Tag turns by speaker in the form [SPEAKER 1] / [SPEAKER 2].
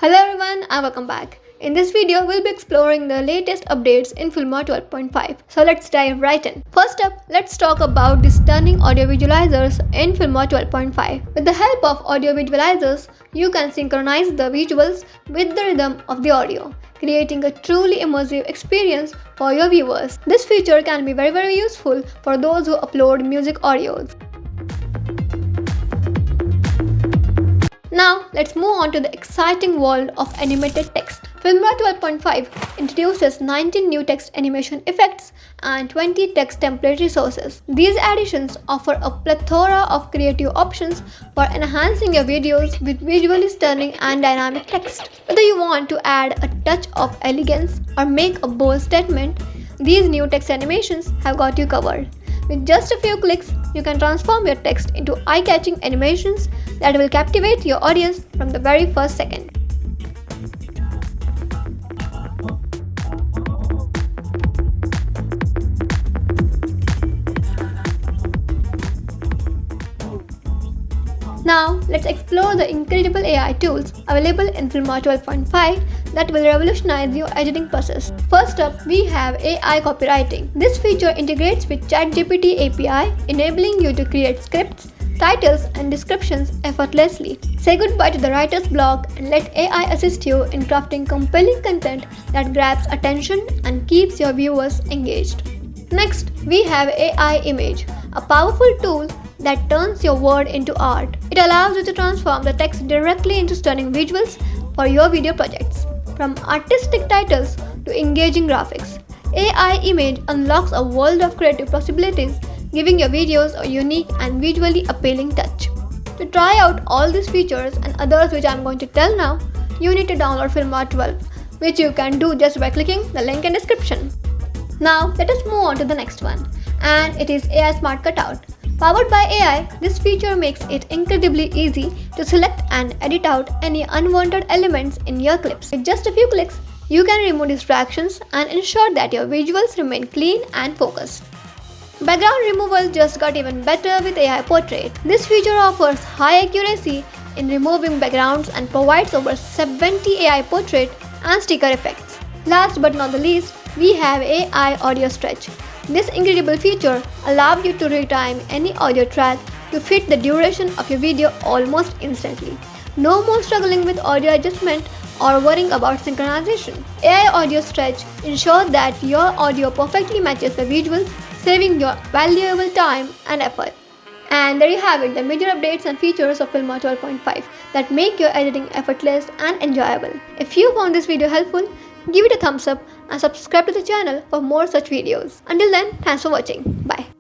[SPEAKER 1] Hello everyone and welcome back. In this video, we'll be exploring the latest updates in Filmora 12.5. So let's dive right in. First up, let's talk about the stunning audio visualizers in Filmora 12.5. With the help of audio visualizers, you can synchronize the visuals with the rhythm of the audio, creating a truly immersive experience for your viewers. This feature can be very useful for those who upload music audios. Now, let's move on to the exciting world of animated text. Filmora 12.5 introduces 19 new text animation effects and 20 text template resources. These additions offer a plethora of creative options for enhancing your videos with visually stunning and dynamic text. Whether you want to add a touch of elegance or make a bold statement, these new text animations have got you covered. With just a few clicks, you can transform your text into eye-catching animations that will captivate your audience from the very first second. Now, let's explore the incredible AI tools available in Filmora 12.5 that will revolutionize your editing process. First up, we have AI copywriting. This feature integrates with ChatGPT API, enabling you to create scripts, titles, and descriptions effortlessly. Say goodbye to the writer's block and let AI assist you in crafting compelling content that grabs attention and keeps your viewers engaged. Next, we have AI Image, a powerful tool that turns your word into art. It allows you to transform the text directly into stunning visuals for your video projects. From artistic titles to engaging graphics, AI Image unlocks a world of creative possibilities, giving your videos a unique and visually appealing touch. To try out all these features and others which I'm going to tell now, you need to download Filmora 12, which you can do just by clicking the link in description. Now let us move on to the next one, and it is AI Smart Cutout. Powered by AI, this feature makes it incredibly easy to select and edit out any unwanted elements in your clips. With just a few clicks, you can remove distractions and ensure that your visuals remain clean and focused. Background removal just got even better with AI Portrait. This feature offers high accuracy in removing backgrounds and provides over 70 AI portrait and sticker effects. Last but not the least, we have AI Audio Stretch. This incredible feature allows you to retime any audio track to fit the duration of your video almost instantly. No more struggling with audio adjustment or worrying about synchronization. AI Audio Stretch ensures that your audio perfectly matches the visuals, saving your valuable time and effort. And there you have it, the major updates and features of Filmora 12.5 that make your editing effortless and enjoyable. If you found this video helpful, give it a thumbs up and subscribe to the channel for more such videos. Until then, thanks for watching. Bye.